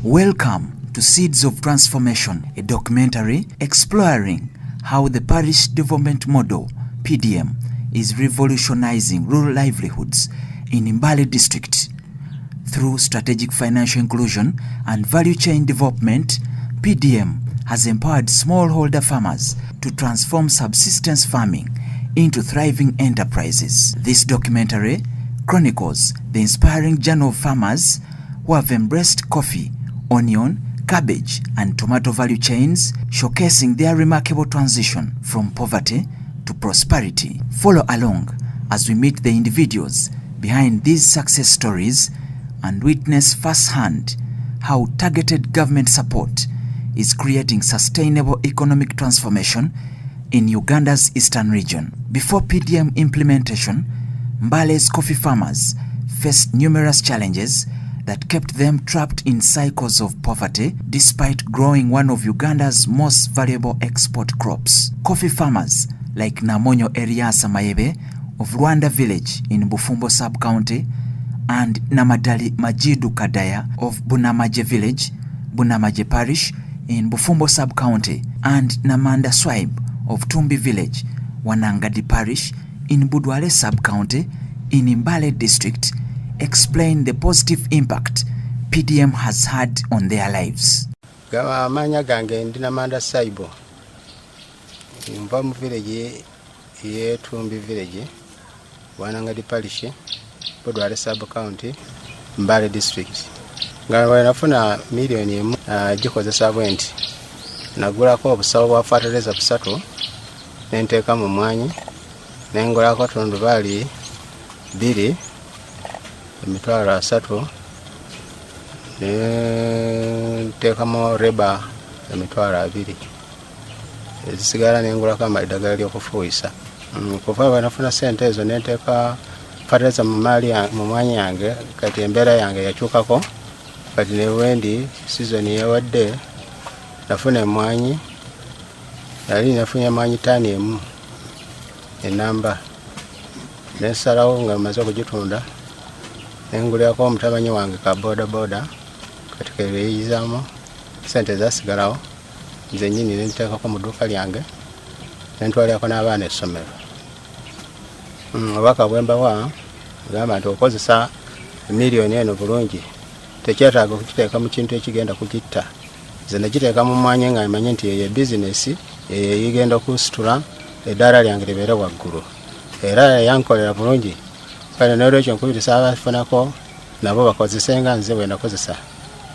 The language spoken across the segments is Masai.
Welcome to Seeds of Transformation, a documentary exploring how the Parish Development Model, PDM, is revolutionizing rural livelihoods in Mbale district. Through strategic financial inclusion and value chain development, PDM has empowered smallholder farmers to transform subsistence farming into thriving enterprises. This documentary chronicles the inspiring journey of farmers who have embraced coffee, onion, cabbage and tomato value chains, showcasing their remarkable transition from poverty to prosperity. Follow along as we meet the individuals behind these success stories and witness firsthand how targeted government support is creating sustainable economic transformation in Uganda's eastern region. Before PDM implementation, Mbale's coffee farmers faced numerous challenges that kept them trapped in cycles of poverty despite growing one of Uganda's most valuable export crops. Coffee farmers like Namonyo Eriasa Mayebe of Rwanda Village in Bufumbo Sub-County and Namadali Majidu Kadaya of Bunamaje Village, Bunamaje Parish in Bufumbo Sub-County and Namanda Swibe of Tumbi Village, Wanangadi Parish in Budwale Sub-County in Mbale District explain the positive impact PDM has had on their lives. Amanya gange ndi Namanda Swibe mva mu village ye Tumbi Village, Wanangadi Parish, Budwale Sub-County, Mbale District. Nga nafuna million gikozesa bwenti nagulako obusawo bwa fertilizer busatu nenteeka mu mwanyi nengolako tundubali 2 emitwalo 3 nenteekamo reba emitwalo 2 ezisigala nengulako amadagala ly'okufuuyisa. Kuva bwe nafuna sente ezo nenteeka fertilizer mu mwanyi yange, kati embeera yange yakyukako. Kati newendi season yewadde nafuna emwanyi, yali nafunye emwanyi tani emu enamba, nensalawo nga maze okugitunda nengulirako omutabanyi wange ka boda kati keeyizaamu sente zasigalawo, nze nnyini nenteekako mu dduuka lyange nentwalirako n'abaana essomero. Obubaka bwe mbawa gamba nti okozesa miliyoni eno bulungi tekyetaaga okukiteeka mu kintu ekigenda kugitta. Nze nagiteeka mu mwanya nga manye nti eyo bizinesi eyigenda okusitula eddaala lyange libeere waggulu era yankolera bulungi. Kale n'olwekyo nkubiriza abafunako nabo bakozese nga nze bwe nakozesa.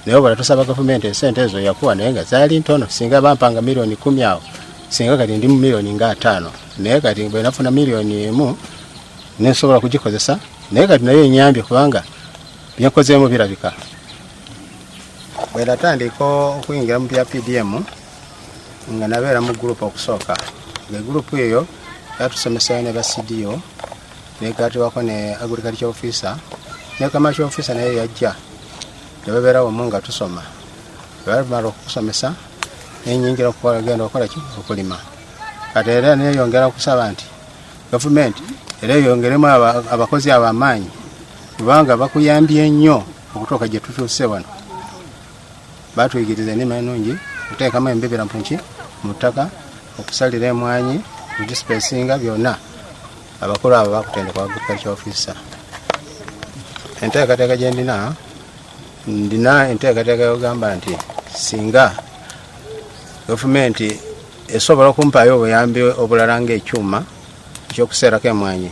Naye bwala tusaba gavumenti esente ezo yakuwa naye nga zaali ntono, singa bampanga miliyoni 10 awo singa kati ndi mu miliyoni nga 5, naye kati bwe nafuna miliyoni 1 nensobola kugikozesa, naye kati nayo enyambye kubanga byenkozeemu birabika. Bwe natandika okuyingira mu bya PDM nga nabeera mu group okusooka, nga group eyo yatusomesa ne ba CDO negatibwako ne agriculture officer ne commercial officer naye yajja nebabeerawo mu nga tusoma. Bwebamala okusomesa nenyingira okugenda okola ki okulima. Kati era neyongera okusaba nti gavumenti era yongeremu abakozi ab'amaanyi kubanga bakuyambye nnyo okutuuka gye tutuuse wano. Batuyigiriza ennima ennungi okuteekamu embibira mu ttaka, okusalira emwanyi, okugispacinga byonna. Abakulu abo bakutendeka agriculture officer. Enteekateeka gye ndina enteekateeka yogamba nti singa gavumenti esobola okumpaayo obuyambi obulala ng'ekyuma ekyokuseerako emwanyi,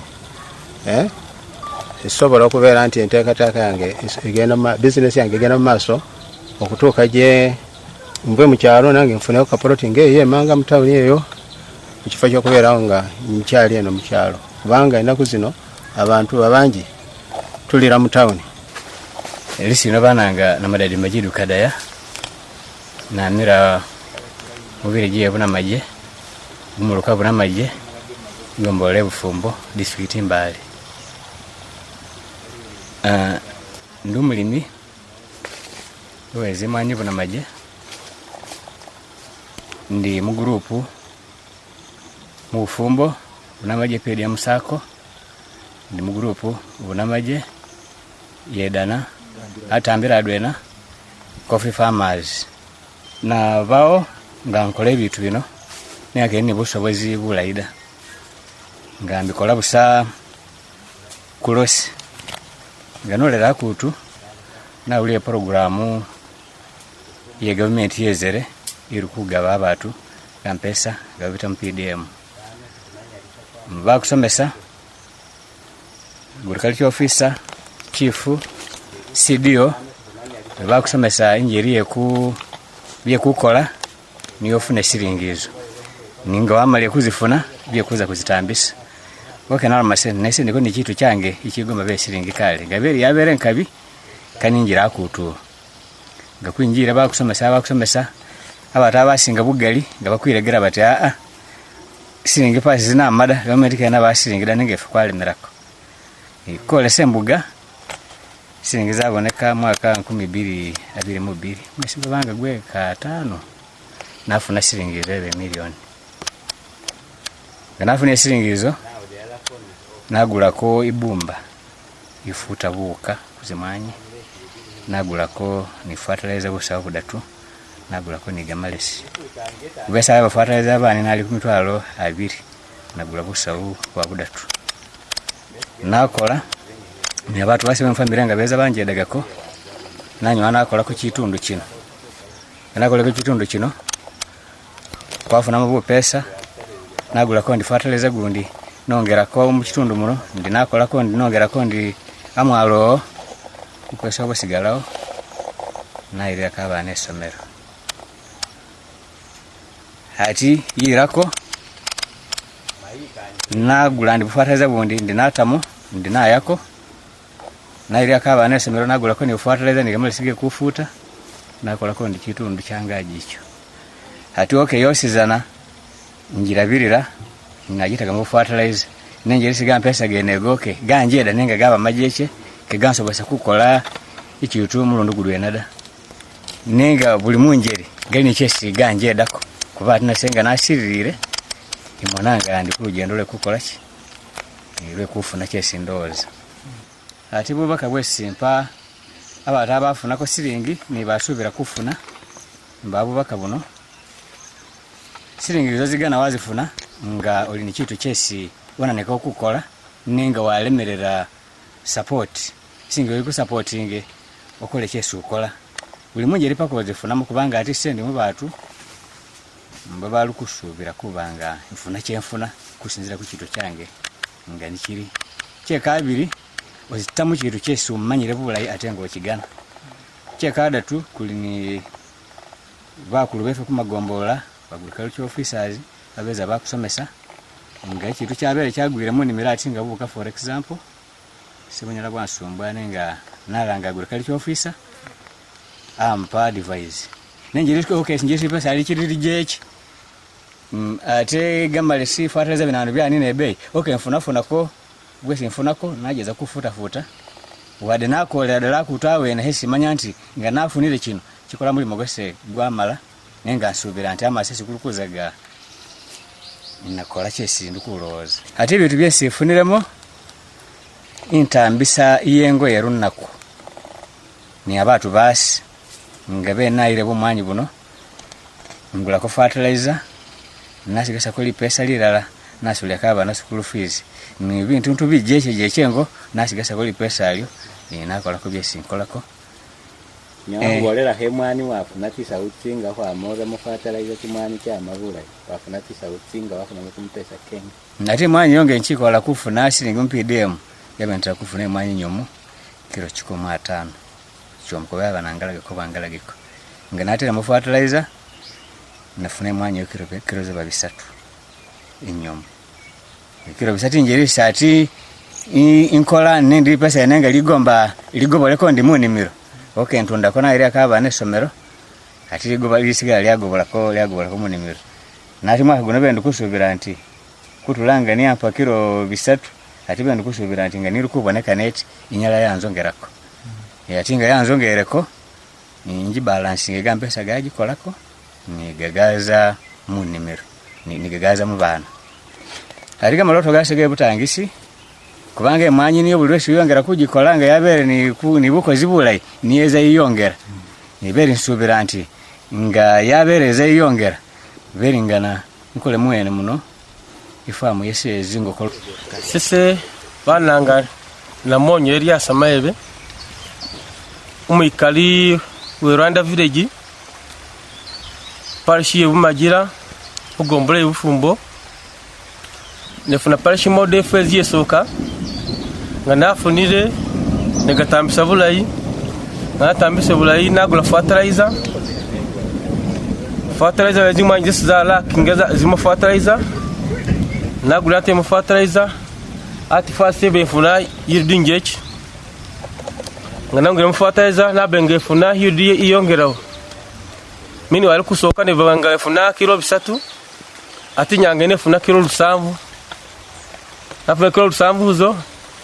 esobola okubeera nti enteekateeka yange bizinesi yange egenda mu maaso okutuuka gye nve mu kyalo nange nfuneyo kapoloti ng'eyo emanga mu tawuni eyo mu kifo ky'okubeerawo nga nkyali eno mu kyalo, kubanga ennaku zino abantu abangi tulira mu tawuni. Elisino bananga Namadali Majidu Kadaya namira mu village ye Bunamaje mu luka Bunamaje Mbale Bufumbo district Mbale. Ndumulimi weze manyi Bunamaje ndi mu group mu Bufumbo Bunamaje PDM Musako, ndi mu group Bunamaje yedana atambira adwena coffee farmers na bao nga nkola ebintu bino nake ni busobozi bulaida nga mbikola busa kulosi nga nolera kutu na uli programu ye government yezere iri kugaba abantu kampesa gabita mu PDM bakusomesa Horticulture officer chief CDO bakusomesa injeri byekukola niyo fune siringizo ninga wamale kuzifuna byekuza kuzitambisa okay na masene nese ndiko ni kitu cyange ikigoma be siringi kale gaberi yabere nkabi kaningira akutu ngakwinjira bakusomesa abata abasinga bugali ngabakwiregera bati siringi pasi zina amada government kana basiringi daningefe kwalemerako ikole sembuga siringi zaboneka mwaka 2022 mwezi banga gwe ka 5 nafuna siringi 11 milioni nafuna siringi hizo nagulako ibumba ifuta buka kuzimanyi nagulako ni fertilizer busa budatu nagulako ni gamalesi besa aba fertilizer bani nali 12 nagula busa wa budatu nakola ni abantu basi bamfambiranga beza banje dagako nanyo anakola ku kitundu kino nakola ku kitundu kino kwafuna mu pesa nagula ko ndi fertilizer gundi nongera ko mu kitundu muno ndi nakola ko ndi nongera ko ndi amwalo kupesa basigalao na ile akaba nesomero hati yirako nagula ndi fertilizer gundi ndi natamo ndi nayako na ile akaba nesomero nagula ko ni fertilizer nigamale sige kufuta nakola ko ndi kitundu cyangaji icho hati okay yosizana njirabirira ngajita kama fertilizer nenjeri siga mpesa genegoke ganjeda nenga gaba majeche ke ganso basa kukola ichi yutu mulondo gudwenada nenga buli munjeri gani chesi ganjeda ko kuba tunasenga nasirire imonanga ndi kurugendo le kukola ki ile kufuna chesi ndoza ati bo bakabwe simpa abata abafuna ko siringi ni basubira kufuna mbabo bakabuno siringi zozigana wazifuna nga oli ni kitu chesi wananeka okukola ninga walemerera support singa yiku supporting okole chesi ukola buli munje lipa ko zifuna mukubanga ati sende mu batu mbaba lukusubira kubanga mfuna chemfuna kusinzira ku kitu cyange nga nikiri kye kabiri ozitamu kitu chesi umanyire bulayi atengo kigana kye kadatu kuli ni bakulu befe kumagombola Horticulture officers abeza bakusomesa nga kitu kyabere kyagwiremo nimirati nga buka for example sibunyala bwasumba nenga nalanga Horticulture officer ampa device nenjiriko okay sinjisi pesa ali kiriri jechi ate gamale si fertilizer binanu byani nebe okay mfuna ko gwese mfuna ko najeza kufuta wade nakolera dala kutawe na hesi manyanti nga nafunire kino kikola muri mogose gwamala nenga nsubira nti amasesi kulukuzaga nakola chesi ndikuloza ati bitu byesi funiremo intambisa yengo yerunako ni abatu basi ngabe naire bomwanyi buno ngula ko fertilizer nasigasa ko lipesa lirala nasulya kaba na school fees ni bintu ntubijeche chengo nasigasa ko lipesa alyo nakola ko byesi nkolako nyangolera hemwani wafuna tisa utsinga kwa moza mufataliza kimwani kya mabula wafuna tisa utsinga wafuna kumpesa kenga nati mwanyi yonge nchikola kufuna siringi mpidem yabenta kufuna mwanyi nyomu kilo 15 chomko baba nangalage ko bangalage ko nganati na mufataliza nafuna mwanyi kilo za bisatu inyomu kilo bisatu njeri sati inkola ndi pesa yananga ligomba leko ndi munimiro okay ntunda kona ile akaba nesomero ati ligoba lisiga lyagobola ko munimiro nati mwaka guno bende kusubira nti kutulanga ni apa kilo bisatu ati bende kusubira nti ngani rukuboneka net inyala yanzongerako yatinga yanzongereko inji balance ngega mpesa gaji kolako ni gagaza munimiro ni gagaza mu bana arika maloto gasege butangisi kubanga mwanyi niyo buli wese yongera kugikolanga yabere ni buko zibulai niyeza yiyongera niberi nsubira nti nga yabereze yongera beri ngana nkole mwene muno ifamu yese zingo kol sese bananga na monyo eri asamaebe umikali we Rwanda village parishi y'Ubumagira ugombole y'Ubufumbo nefuna parishi mode fezi yesoka nga nafunire negatambisa bulayi natambise bulayi nagula fertilizer zimanye zisizala kingeza zimo fertilizer nagula ate mo fertilizer ati fase befuna yirdi ngeki nga nangire mo fertilizer nabenge funa yirdi iyongeraho mini wali kusoka ne banga funa kilo 3 ati nyangene funa kilo 7 nafa kilo 7 zo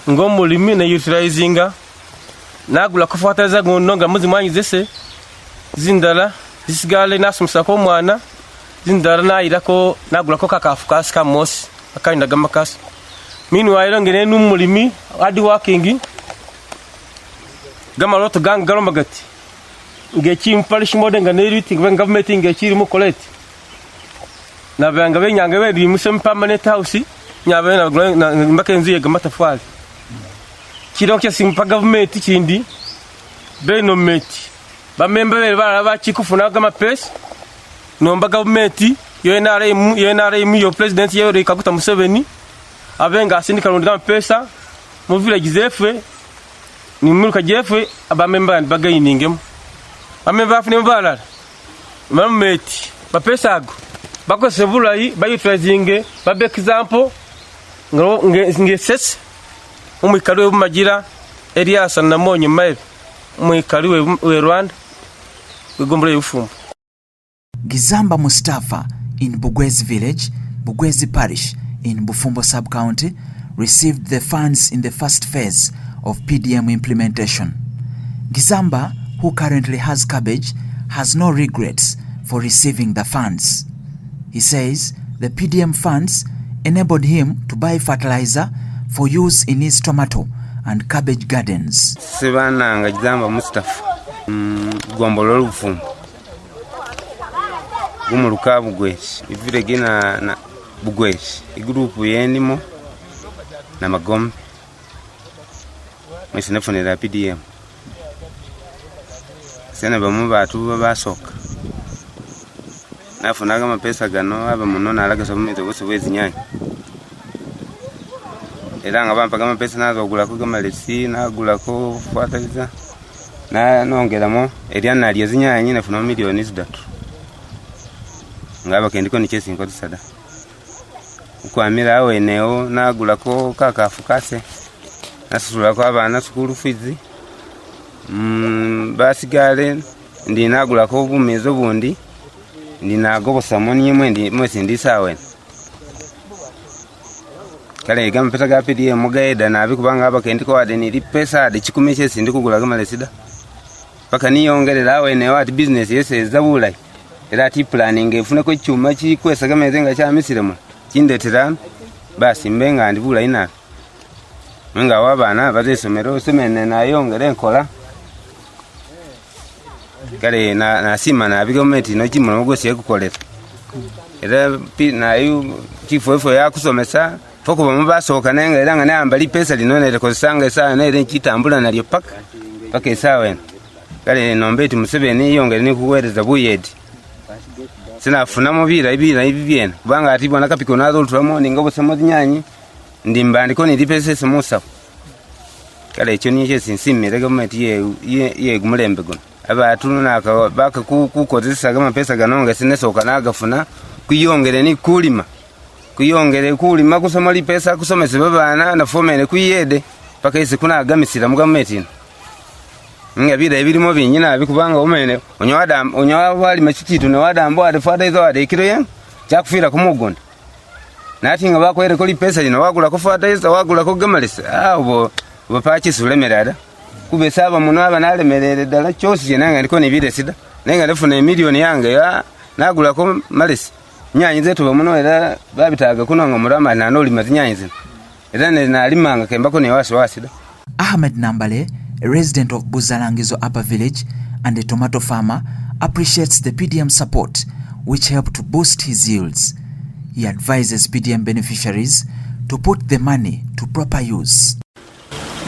ngomulimi na utilizinga nagula ko fertilizer gononga muzimanyi zese zindala zisigale nasumisa ko mwana zindala nairako nagula ko kakafukas kamos akainda gamakas mini wairo ngene numulimi adi working gama loto gangalo magati ngeki mpalish mode nganeri government ngeki mu collect na banga benyanga beri musem permanent house nyabe na makenzi yega matafali kiroke simpa government kindi beno meti ba member ba chikufuna gama pesa nomba government yo yo president yo rikaguta Museveni abenga asindika rondga pesa mu village zefe ni mulka jefe aba member bagayiningemo amemba afune mbala mameti ba pesa ago bakose bulayi ba utilizinge ba be example nge ses umikali w'Ubumagira Elias na monyo mabe umikali we Rwanda ugombole y'Ubufumbo. Gizamba Mustafa in Bugwezi village, Bugwezi parish in Bufumbo sub-county received the funds in the first phase of PDM implementation. Gizamba, who currently has cabbage, has no regrets for receiving the funds. He says the PDM funds enabled him to buy fertilizer for use in his tomato and cabbage gardens. Sibananga Gizamba Mustafa gombolo y'Ubufumbo gumuluka Bugwezi ivire gina na Bugwezi igrupu yenimo na magombe mwesinefune PDM sena bamu batu basoka nafunaga mapesa gano aba muno nalaga sabumeze bose bwezinyanya era nga bampa gama pesa nazo ogula ko gama lesi nagula ko fertilizer na nongeramo eriana ali zinyanya nafuna milioni 3 ngaba kendiko ni chesi nkoti sada ukwamira awe neo nagula ko kakafukase nasula ko abana school fees basigale ndi nagula ko bumezo bundi ndi nagobo samoni yemwe ndi mwesi ndi sawe kale gama pesa ga PDM mugaida na abikubanga abakendiko ade ni pesa ade chikumishe sindi kugula gama lesida paka niyongerera awe neo ati business yese zabulai era ati planning efune ko cyuma kikwesa gameze nga cya misiremo kindetera basi mbenga ndibula ina mwenga wabana bazesomero semene nayongere enkola kale na sima na bigomenti no kimuno gose kukolera era nayo kifofo ya kusomesa foko bamubasoka nenga era nga nambali pesa linone rekozanga sana nere kitambula nalyo paka isawe kale nombeti Museveni yongere ni kuwereza buyedi sina funa mubira ibira ibibyena banga ati bona kapiko nazo ultramo ningobo samo nyanyi ndimbandiko ni dipese semusa kale cyo niye sinsimire government ye gumulembe gono abatu naka baka kukozesa gama pesa ganonga sinesoka nagafuna kuyongere ni kulima kusoma li pesa kusomese babana na fomene kuyede paka ise kuna agamisira mu government ngabira ebirimo binyina bikubanga umene onyawa bali machikitu ne wadambo ade fada izo ade kiro yen cyakufira kumugonda nati nga bakwere ko li pesa ino wagula ko fada izo wagula ko gamalisa ubo bapachi sulemerada kubesaba muno abanalemerere dala chosi yenanga ndiko nibire sida nenga ndefuna milioni yange ya nagula ko malisi nyanyi zetu bamuno era babitaga kunonga murama na noli mazinyanyi zino era ne nalimanga kembako ne wasi wasida. Ahmed Mbale, a resident of Buzalangizo Upper Village and a tomato farmer, appreciates the PDM support, which helped to boost his yields. He advises PDM beneficiaries to put the money to proper use.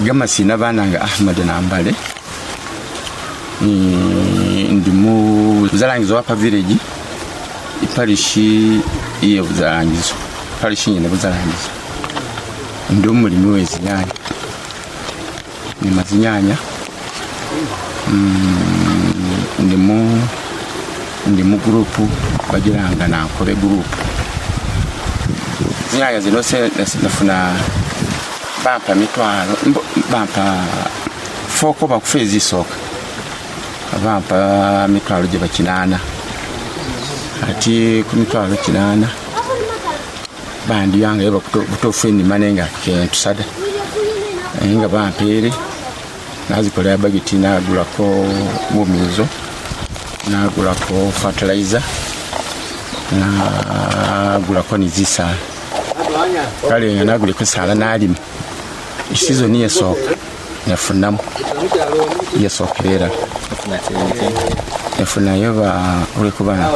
Gama sina bananga Ahmad na Mbale. Ndimu Buzalangizo wapa village. Iparishi iye Buzalangizo. Parishi nyine Buzalangizo. Ndimu mulimi w'ezinyanya. Ni mazinyanya. Ndimu group bagiranga na nkore group. Zinyanya zinose nafuna bampa mitwalo bampa foko bakufezi soka bampa mitwalo je bakinana ati ku mitwalo kinana bandi yanga yeba kutofeni manenga kentu sada enga bampere nazikolera bagiti nagulako mumizo nagulako fertilizer nagulako nizisa kale nga naguliko sala nalima season yesoka yafunamu yesokerera yafuna yoba ulikuba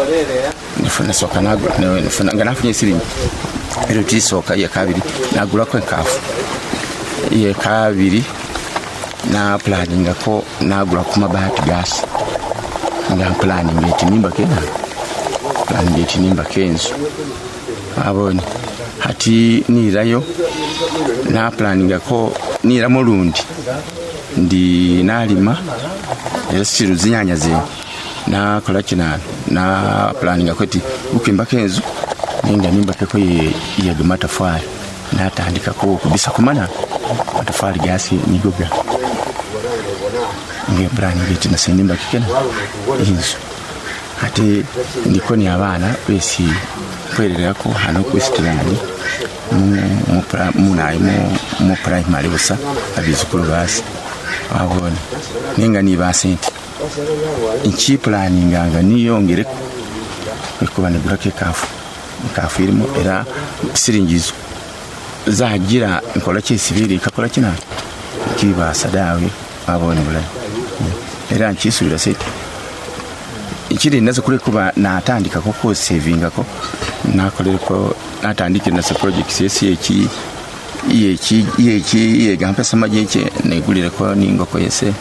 nafuna soka nafuna nganafunye siringi ero tisoka ye kabiri nagulako enkafu ye kabiri na planning ko nagula ku mabati gas nga planning etinimba kena planning etinimba kenzo abone hati nirayo na planning ko nira mulundi ndi nalima esiru zinyanya ze na kola kinana na planning ko ti ukimba kenzo ninga nimba ko ye matafari na tandika ko kubisa kumana matafari gasi nigoga nge planning eti na senimba kikena inzo hati ndiko ni abana besi kwerera ko hano kwisitirani mu primary busa abizukuru basi abone ninga ni basenti inchi planning anga niyongere kubane burake kafu irimo era siringizo zagira nkola cyesibiri kakola kina kibasa dawe abone bula era nkisubira se ikiri nazo kure kuba natandika ko savinga ko nakolera ko natandika na project ye gampa samajeche negulira ko ningoko yese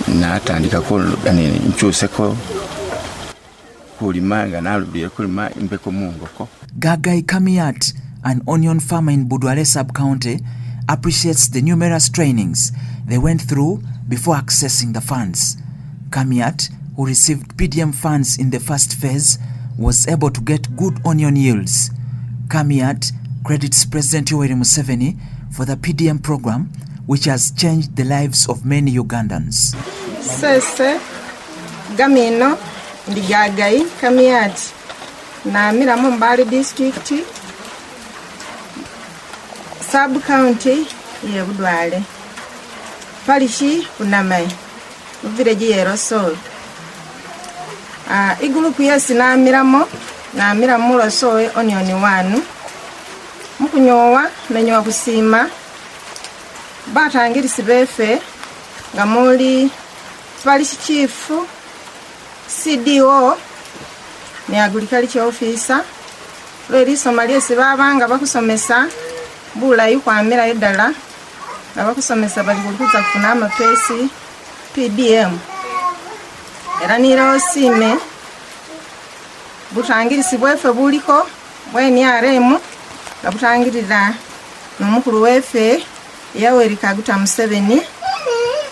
natandika ko nchuse ko kulimanga nalubire kulima imbeko mungoko. Gagai Kamiat, an onion farmer in Budwale sub-county, appreciates the numerous trainings they went through before accessing the funds. Kamiat, who received PDM funds in the first phase, was able to get good onion yields. Kamiat credits President Yoweri Museveni for the PDM program, which has changed the lives of many Ugandans. Sese Gamino ndi Gagai Kamiat na mira Mbale district sub county ya Budwale parishi Unamai village Yerosol. Igulupu yesi na miramo rosoe onioni wanu mukunyowa nanyowa kusima batangirisi befe ngamuli parishi chief CDO ne agriculture officer lweri Somalia sibabanga bakusomesa bulayi kwamira edala abakusomesa bali kuza kufuna amapesi PDM era nira osime butangirisi bwefe buliko bweni aremu butangirira nomukuru wefe Yoweri Kaguta Museveni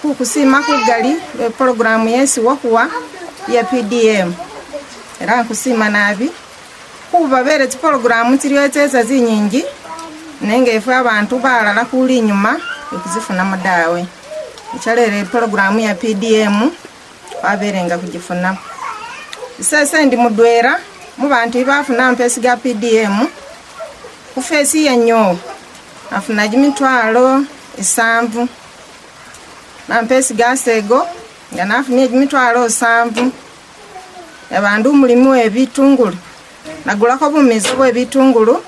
kukusima kugali programu yesi wakuwa ya PDM era kusima nabi kuba bere programu tiriweteza zinyingi nenge efa abantu balala kuli nyuma okuzifuna madawe ichalere programu ya PDM aberenga kugifuna sasa ndi mudwera mu bantu bafuna mpesi ga PDM kufesi ya nyo afuna jimitwalo isambu na mpesi ga sego nganafunie jimitwalo isambu abantu mulimu ebitungulu nagulako bumizo bw'ebitungulu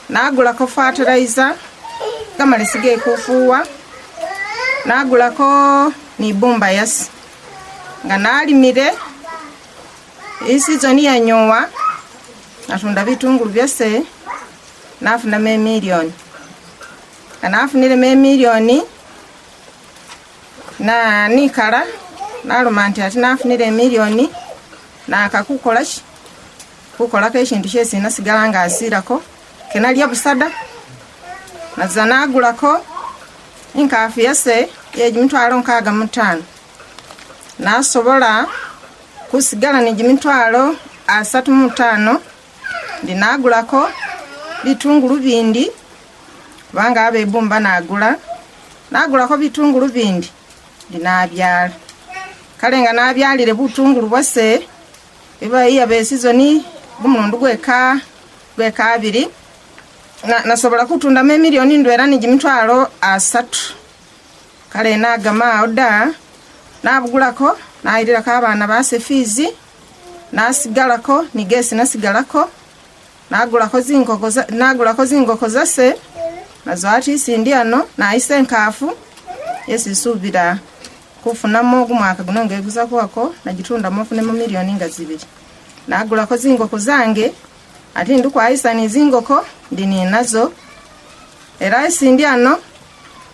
nagulako fertilizer kama lisige kufuwa nagulako ni bomba yasi nga nalimire isizoni yanyowa natunda bitungulu byose nafuna $1,000,000 nafunire $1,000,000 na nikala nalumanti ati nafunire $1,000,000 nakakukola kukolako ekintu kyesi nasigala nga asirako kenalya busada naza nagulako inkaafu yase $65,000 nasobola kusigala ni $35,000 ndinagulako bitungulu bindi kubanga abebumba nagulako bitungulu bindi ndinabyala kale nga nabyalire butungulu bwase biba iya besizoni bumulundu gweka 2 nasobola kutunda $1,000,000 ndwera ni $3,000 kale nagama oda nabugulako nayirirako abaana base fizi nasigalako ni gesi nasigalako nagulako zingoko zase nazo ati isindi ano naise enkaafu yesisubira kufunamo ogumwaka guno ngeguza kwako nagitunda mufunemo $2,000,000 nagulako zingoko zange ati ndukwaisa ni zingoko ndini nazo era isindi ano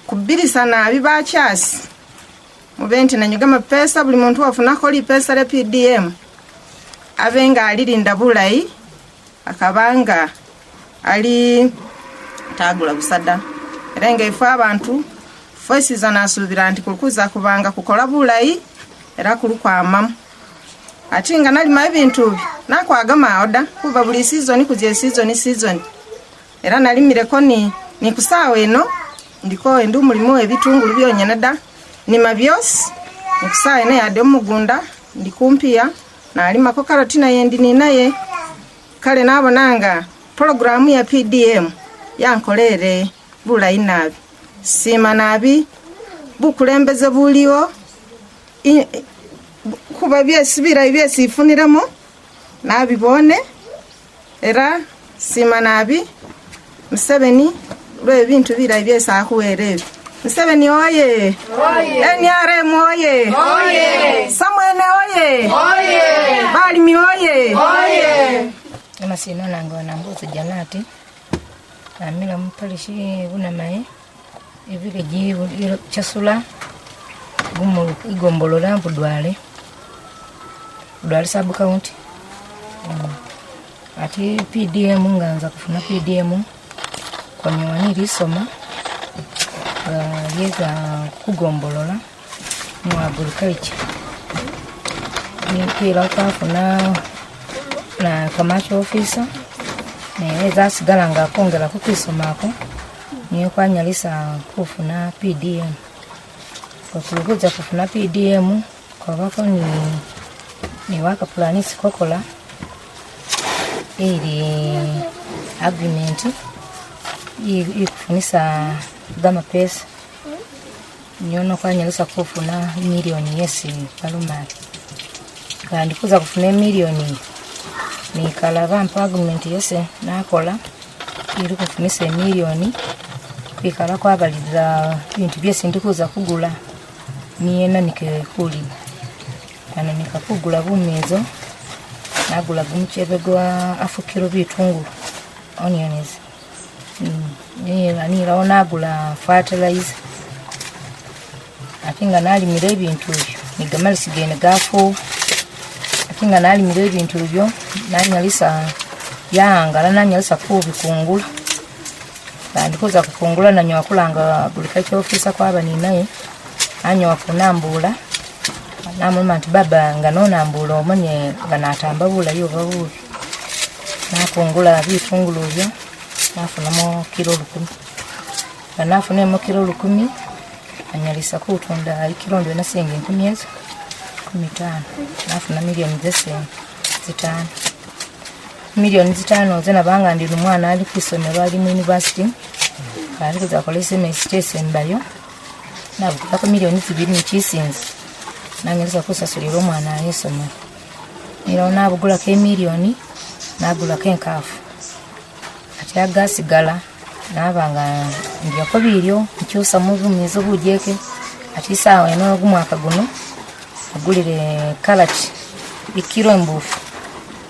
kubirisa nabi bakyasi mubenti nanyugama pesa buli muntu wafunako li pesa le PDM abenga alirinda bulayi akabanga ali tagula busada era nga ifa abantu foisiza nasubira nti kukuza kubanga kukola bulayi era kulukwama ati nga nalima ebintu nakwagama oda kuba buli season kuje season era nalimireko ni kusawa eno ndiko endu mulimo ebitungulu byonyene da nima byose nikusawa ene yade omugunda ndikumpia nalimako karoti naye ndini naye kale nabonanga programu ya PDM yankolere bulayi nabi sima nabi bukulembeze buliwo kuba byesibira byesifuniramo nabibone era sima nabi Museveni lwe bintu bira byesa kuwere Museveni oye NRM oye Samwene oye Balimi oye amasino nango nambuzo janati amila mpalishi bunamaye ebile jibu chasula gumu igombolola budwale sabu county ati PDM nganza kufuna PDM kwenye lisoma yeza kugombolola mu agriculture ni kila kafuna na commercial officer neza sigala nga kongera kukisomako niyo kwanyalisa kufuna PDM okulukuza kufuna PDM kwa bako ni waka planisi kokola ili agreement ikufunisa gama pesa nyono kwanyalisa kufuna $1,000,000 yesi palumari kandi kuza kufuna $1,000,000 ni kalava agreement yese nakola ili kufunisa $1,000,000 bikala kwabaliza bintu byese ndikuza kugula niyena nikekuli ana nikakugula bumezo nagula gumuchebe gwa afukiro bitungulu onions ni raona nagula fertilizer akinga nalimira ebintu byo nigamalisi gene gafu akinga nalimira ebintu byo nanyalisa yangala nanyalisa kubikungula ndikuza kukungula nanyo kulanga agriculture officer kwaba ni naye anyo kunambula namulima nti baba nga nonambula omonye banatamba bulayo babubi nakungula bitungulu byo nafunamo $10,000 banafunemo $10,000 anyalisa kutunda $1,000 na senge 15 nafuna $5,000 $5,000 zena banga ndi umwana ali kwisomero ali mu university kandi kuza kolese message Mbale nabuka ko $2,000 nichisinze nanyalisa kusasulira umwana yesomero nira nabugula ke $1,000,000 nagula ke nkafu atya gasigala nabanga ndiyako biryo ncyusa mu bumizo bujeke ati sawa eno gumwaka guno agulire karati ikiro embufu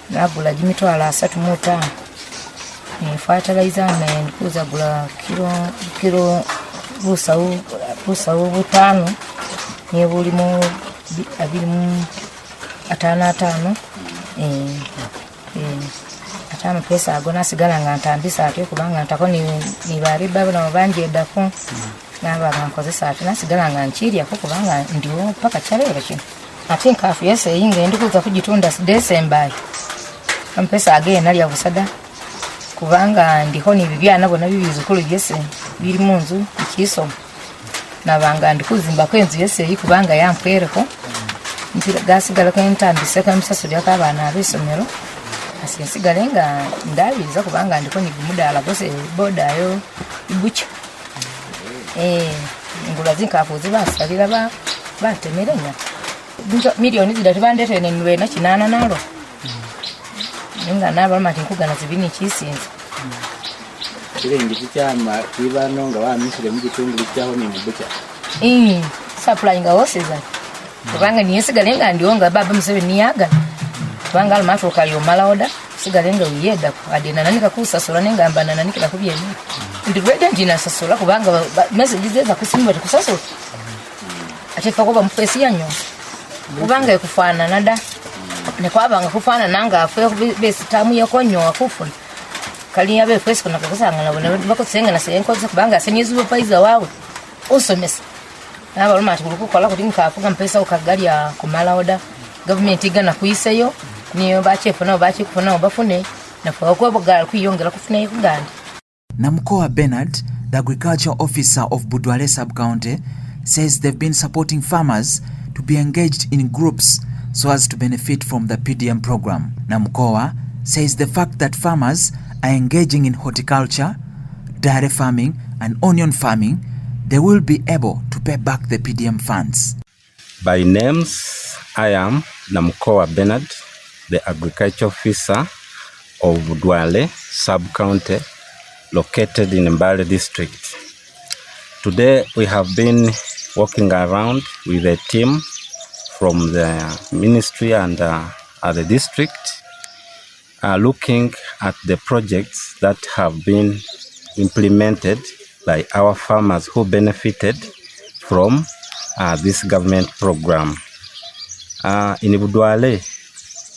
nagula jimitwalo 35 fertilizer ndikuza gula kilo busawu butano niye bulimu 25 atama pesa agona sigala nga ntambisa ate kubanga ntako ni bari babo na banje dako naba bankozesa ate nasigala nga nchirya ko kubanga ndiwo paka chalera kino ate nkafu yese yinga ndikuza kujitunda December ampesa agena lya busada kubanga ndiko ni bibyana bona bibizukuru byese biri munzu ikiso nabanga ndikuzimba kwenzu yese yikubanga yampwereko mpira gasigala ko ntambise ko msasuri akabana abisomero asigalenga nga ndabiza kubanga ndiko ni gumudala bose bodayo ibucha ngula zinkafu zibasalira batemerenya milioni zidatu bandete niwe na kinana nalo ninga naba mati nkugana zibini kisinza kile ngiti cyama kibano nga wamisire mu gitunguru cyaho ni mubucha supply nga woseza kubanga niyesigalenga ndionga baba Museveni yaga kubanga almafu kaliyo malaoda sigalenga uyeda adena nanika kusasula nengamba nanikira kubyeni ndiwede ndina sasula kubanga message zeza kusimba kusasula achefa kuba mpesi yanyo kubanga yakufana nada ne kwabanga kufana nanga afwe besitamu yakonyo akufuna kali yabe fesi kuna kusanga nabona bakosenga na senko kubanga senyezu paiza wawe usomesa naba lumati kukola kuti nkafuga mpesa ukagali ya kumala oda government igana kuiseyo niyo bachefuna bachikufuna bafune nafa ko bogala kuyongera kufuna ikuganda. Namkoa Bernard, the agriculture officer of Budwale sub-county, says they've been supporting farmers to be engaged in groups so as to benefit from the PDM program. Namkoa says the fact that farmers are engaging in horticulture, dairy farming and onion farming, they will be able to pay back the PDM funds. By names, I am Namkoa Bernard, the agriculture officer of Budwale sub-county located in Mbale district. Today we have been walking around with a team from the ministry and the district looking at the projects that have been implemented by our farmers who benefited from this government program. In Budwale,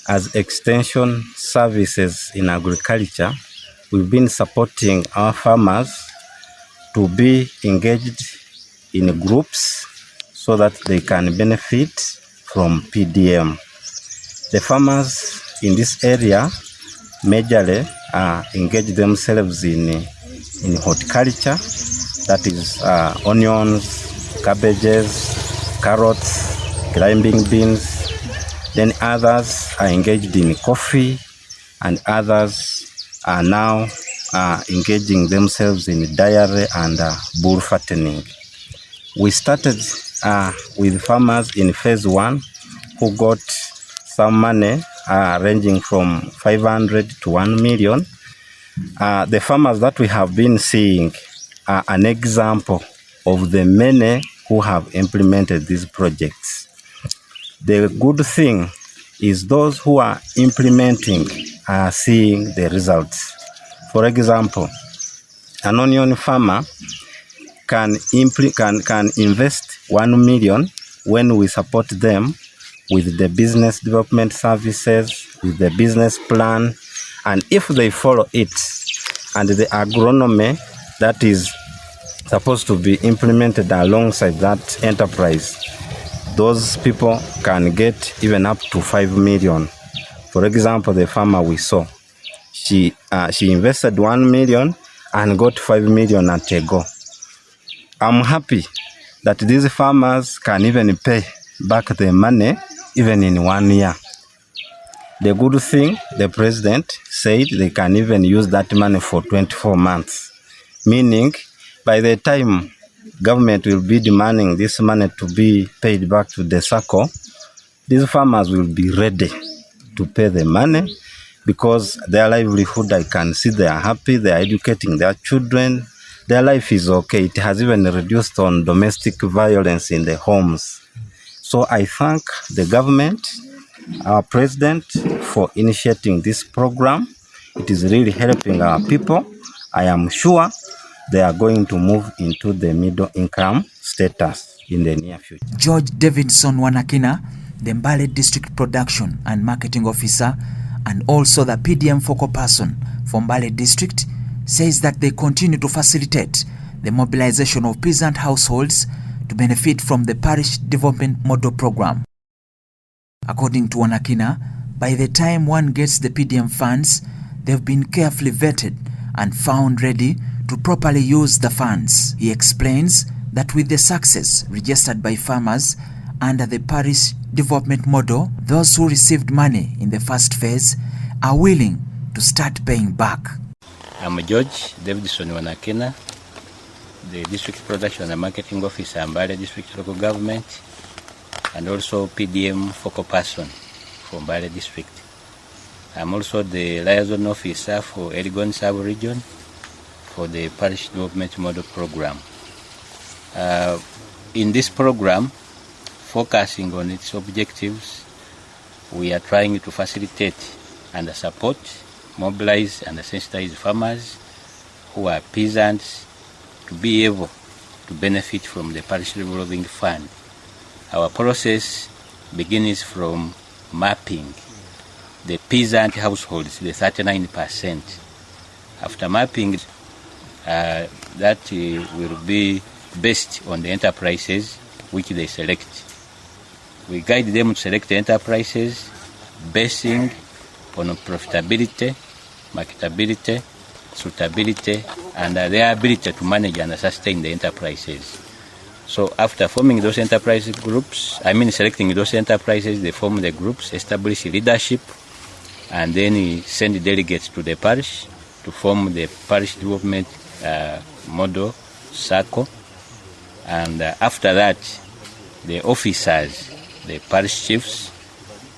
as extension services in agriculture, we've been supporting our farmers to be engaged in groups so that they can benefit from PDM. The farmers in this area majorly engage themselves in horticulture, that is onions, cabbages, carrots, climbing beans. Then others are engaged in coffee, and others are now engaging themselves in dairy and bull fattening. We started with farmers in phase 1 who got some money ranging from 500 to 1 million. The farmers that we have been seeing are an example of the many who have implemented these projects. The good thing is those who are implementing are seeing the results. For example, an onion farmer can invest 1 million when we support them with the business development services, with the business plan, and if they follow it and the agronomy that is supposed to be implemented alongside that enterprise, those people can get even up to 5 million. For example, the farmer we saw, she invested 1 million and got 5 million at a go. I'm happy that these farmers can even pay back the money even in 1 year. The good thing, the president said they can even use that money for 24 months, meaning by the time government will be demanding this money to be paid back to the circle, these farmers will be ready to pay the money because their livelihood, I can see they are happy, they are educating their children, their life is okay. It has even reduced on domestic violence in the homes. So I thank the government, our president, for initiating this program. It is really helping our people. I am sure they are going to move into the middle income status in the near future. George Davidson Wanakina, the Mbale District Production and Marketing Officer, and also the PDM focal person for Mbale District, says that they continue to facilitate the mobilization of peasant households to benefit from the Parish Development Model Program. According to Wanakina, by the time one gets the PDM funds, they've been carefully vetted and found ready to properly use the funds. He explains that with the success registered by farmers under the Parish Development Model, those who received money in the first phase are willing to start paying back. I'm George Davidson Wanakina, the District Production and Marketing Officer, Mbale District Local Government, and also PDM focal person for Mbale District. I'm also the Liaison Officer for Elgon Sub-Region for the Parish Development Model Program. In this program, focusing on its objectives, we are trying to facilitate and support, mobilize and sensitize farmers who are peasants to be able to benefit from the Parish Revolving Fund. Our process begins from mapping the peasant households, the 39%. After mapping, that will be based on the enterprises which they select. We guide them to select the enterprises basing on profitability, marketability, suitability, and their ability to manage and sustain the enterprises. So after forming those enterprise groups, selecting those enterprises, they form the groups, establish leadership, and then we send delegates to the parish to form the Parish Development Model Circle. And after that, the officers, the parish chiefs,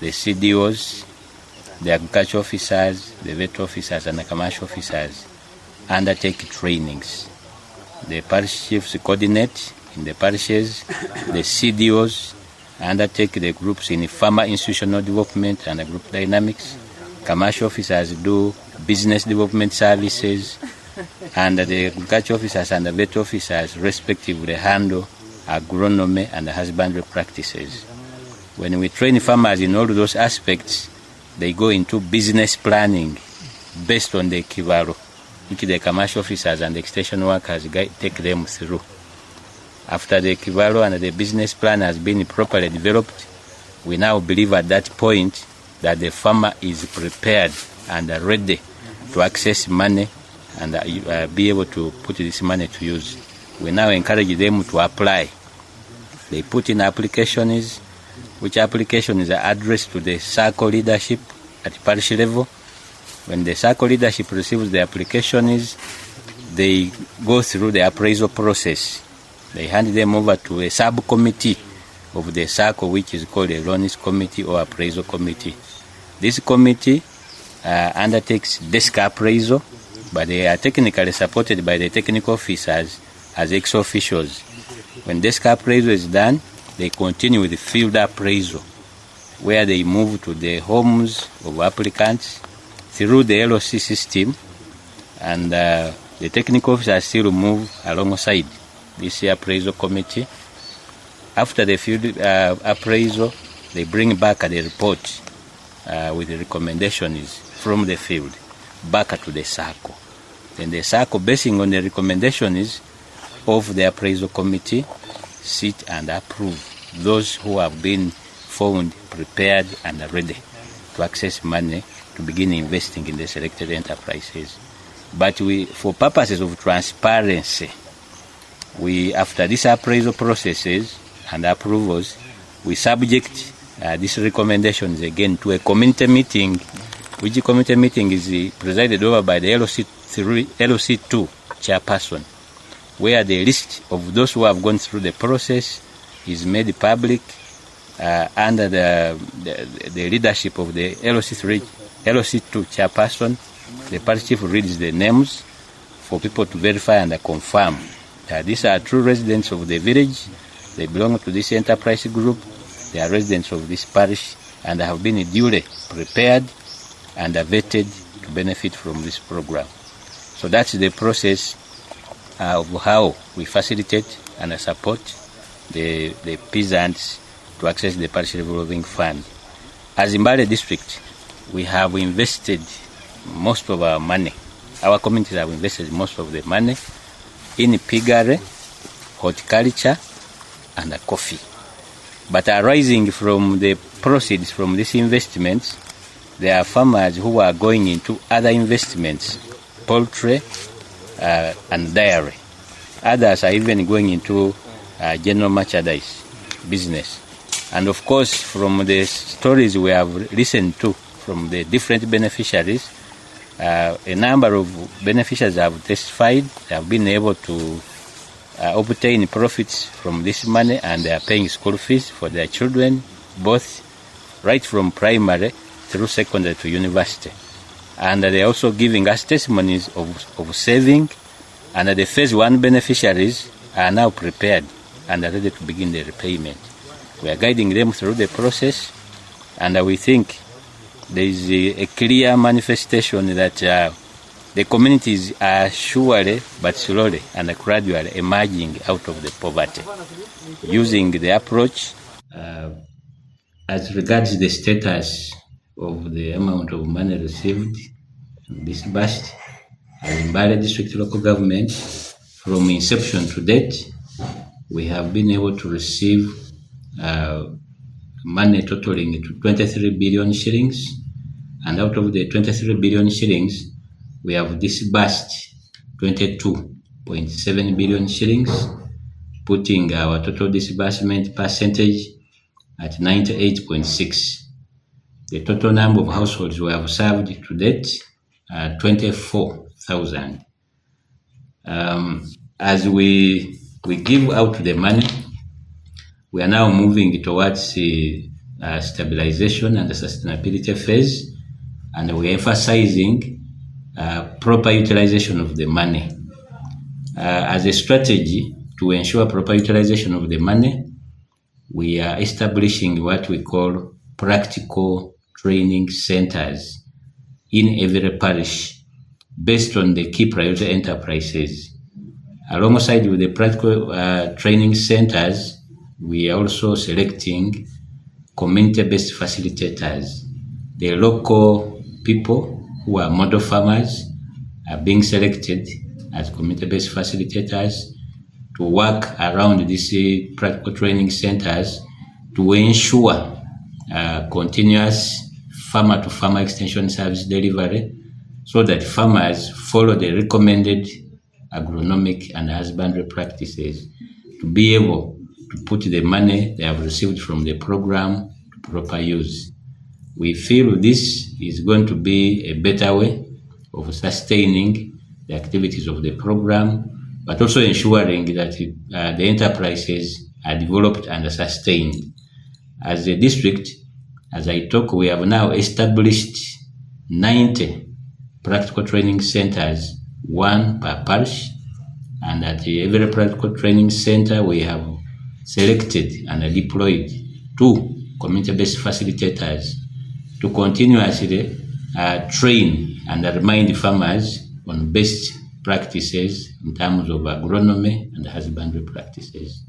the CDOs, the agriculture officers, the vet officers, and the commercial officers undertake trainings. The parish chiefs coordinate in the parishes, the CDOs undertake the groups in farmer institutional development and group dynamics. Commercial officers do business development services, and the agriculture officers and the vet officers respectively handle agronomy and husbandry practices. When we train farmers in all those aspects, they go into business planning based on the kivalo, which the commercial officers and the extension workers take them through. After the kivalo and the business plan has been properly developed, we now believe at that point that the farmer is prepared and ready to access money and be able to put this money to use. We now encourage them to apply. They put in applications, which applications are addressed to the circle leadership at parish level. When the circle leadership receives the applications, they go through the appraisal process. They hand them over to a subcommittee of the circle, which is called a loans committee or appraisal committee. This committee undertakes desk appraisal, but they are technically supported by the technical officers as ex-officials. When desk appraisal is done, they continue with the field appraisal, where they move to the homes of applicants through the LOC system, and the technical officers still move alongside this appraisal committee. After the field appraisal, they bring back the report with the recommendations from the field back to the circle. Then the circle, basing on the recommendations of the appraisal committee, sit and approve those who have been found prepared and ready to access money to begin investing in the selected enterprises. But for purposes of transparency, after these appraisal processes and approvals, we subject these recommendations again to a community meeting, which community meeting is presided over by the LOC2 chairperson, where the list of those who have gone through the process is made public under the leadership of the LOC2 chairperson. The parish chief reads the names for people to verify and confirm that these are true residents of the village. They belong to this enterprise group, They are residents of this parish and have been duly prepared and are vetted to benefit from this program. So that's the process of how we facilitate and support the peasants to access the parish revolving fund. As Mbale district, we have invested most of our money. Our communities have invested most of the money in piggery, horticulture, and coffee. But arising from the proceeds from these investments, there are farmers who are going into other investments, poultry and dairy. Others are even going into general merchandise business. And of course, from the stories we have listened to from the different beneficiaries, a number of beneficiaries have testified they have been able to obtain profits from this money, and they are paying school fees for their children, both right from primary through secondary to university. And they are also giving us testimonies of saving, and the phase 1 beneficiaries are now prepared and are ready to begin the repayment. We are guiding them through the process, and we think there is a clear manifestation that the communities are surely but slowly and gradually emerging out of the poverty, using the approach. As regards the status of the amount of money received, disbursed as Mbale District Local Government, from inception to date, we have been able to receive money totaling to 23 billion shillings, and out of the 23 billion shillings, we have disbursed 22.7 billion shillings, putting our total disbursement percentage at 98.6. The total number of households we have served to date are 24,000. As we give out the money, we are now moving towards the stabilization and the sustainability phase, and we are emphasizing proper utilization of the money. As a strategy to ensure proper utilization of the money, we are establishing what we call practical training centers in every parish based on the key priority enterprises. Alongside with the practical training centers, we are also selecting community-based facilitators. The local people who are model farmers are being selected as community-based facilitators to work around these practical training centers to ensure continuous farmer-to-farmer extension service delivery, so that farmers follow the recommended agronomic and husbandry practices to be able to put the money they have received from the program to proper use. We feel this is going to be a better way of sustaining the activities of the program, but also ensuring that the enterprises are developed and sustained. As a district, as I talk, we have now established 90 practical training centers, one per parish, and at every practical training center we have selected and deployed 2 community-based facilitators to continuously train and remind farmers on best practices in terms of agronomy and husbandry practices.